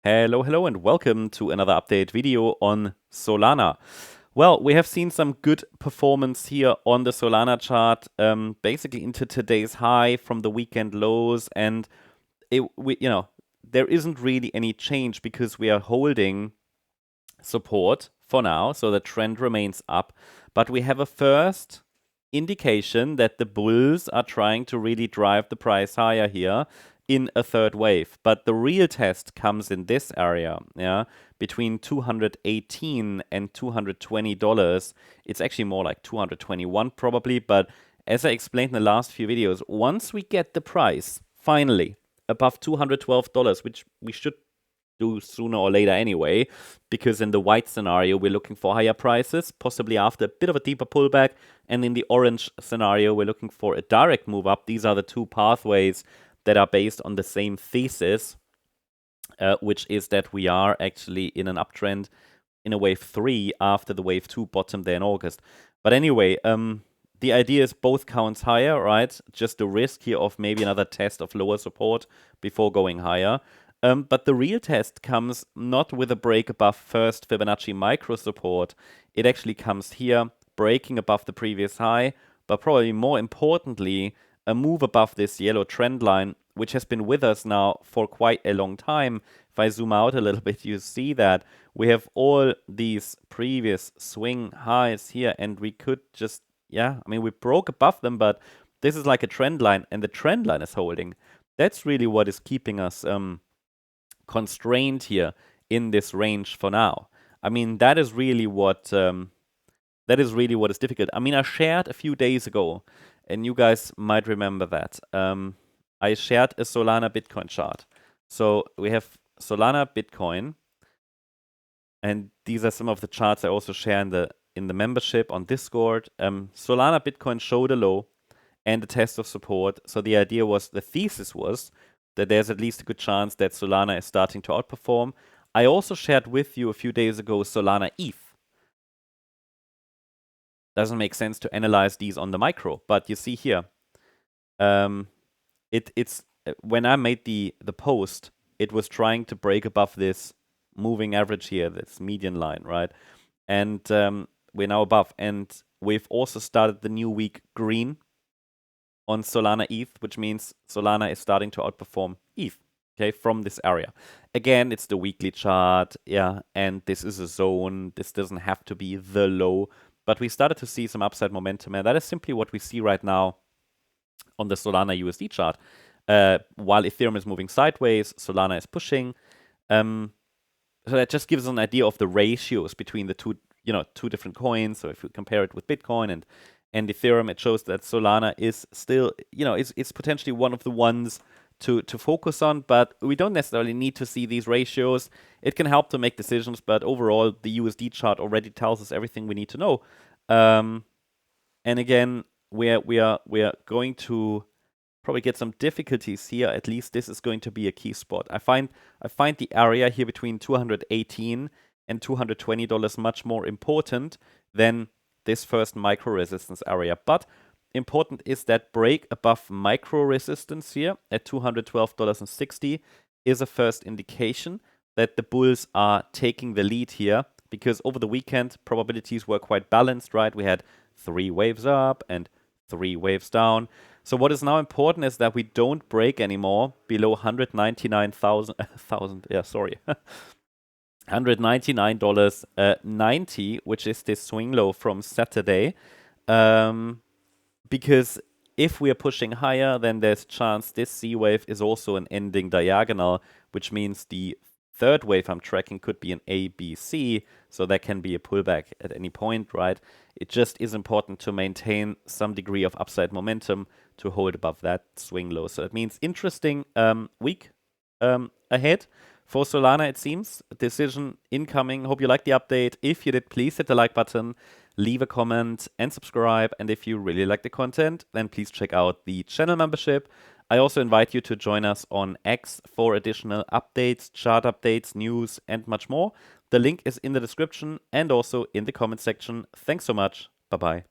Hello, and welcome to another update video on Solana. Well, we have seen some good performance here on the Solana chart, basically into today's high from the weekend lows, and there isn't really any change because we are holding support for now, so the trend remains up, but we have a first indication that the bulls are trying to really drive the price higher here in a third wave. But the real test comes in this area, between $218 and $220. It's actually more like 221 probably, but as I explained in the last few videos, once we get the price finally above $212, which we should do sooner or later anyway, because in the white scenario we're looking for higher prices, possibly after a bit of a deeper pullback, and in the orange scenario we're looking for a direct move up. These are the two pathways that are based on the same thesis, which is that we are actually in an uptrend in a wave 3 after the wave 2 bottom there in August. But anyway, the idea is both counts higher, right? Just the risk here of maybe another test of lower support before going higher. But the real test comes not with a break above first Fibonacci micro support. It actually comes here, breaking above the previous high, but probably more importantly, a move above this yellow trend line, which has been with us now for quite a long time. If I zoom out a little bit, you see that we have all these previous swing highs here, and we could just, we broke above them, but this is like a trend line, and the trend line is holding. That's really what is keeping us constrained here in this range for now. I mean, that is really what is difficult. I mean, I shared a few days ago, and you guys might remember that. I shared a Solana Bitcoin chart. So we have Solana Bitcoin, and these are some of the charts I also share in the membership on Discord. Solana Bitcoin showed a low and a test of support. So the thesis was that there's at least a good chance that Solana is starting to outperform. I also shared with you a few days ago Solana ETH. Doesn't make sense to analyze these on the micro, but you see here, it's when I made the post, it was trying to break above this moving average here, this median line, right? And we're now above, and we've also started the new week green on Solana ETH, which means Solana is starting to outperform ETH, okay, from this area. Again, it's the weekly chart, and this is a zone. This doesn't have to be the low, but we started to see some upside momentum, and that is simply what we see right now on the Solana USD chart. While Ethereum is moving sideways, Solana is pushing. So that just gives us an idea of the ratios between the two different coins. So if you compare it with Bitcoin and Ethereum, it shows that Solana is still, is potentially one of the ones to focus on, but we don't necessarily need to see these ratios. It can help to make decisions, but overall, the USD chart already tells us everything we need to know. And again, we are going to probably get some difficulties here. At least this is going to be a key spot. I find the area here between $218 and $220 much more important than this first micro resistance area. But important is that break above micro resistance here at $212.60 is a first indication that the bulls are taking the lead here, because over the weekend probabilities were quite balanced, right? We had 3 waves up and 3 waves down. So what is now important is that we don't break anymore below $199.90, which is this swing low from Saturday. Because if we are pushing higher, then there's a chance this C wave is also an ending diagonal, which means the third wave I'm tracking could be an A, B, C, so that can be a pullback at any point, right? It just is important to maintain some degree of upside momentum to hold above that swing low. So that means interesting week ahead for Solana, it seems. Decision incoming. Hope you liked the update. If you did, please hit the like button, leave a comment, and subscribe. And if you really like the content, then please check out the channel membership. I also invite you to join us on X for additional updates, chart updates, news, and much more. The link is in the description and also in the comment section. Thanks so much. Bye-bye.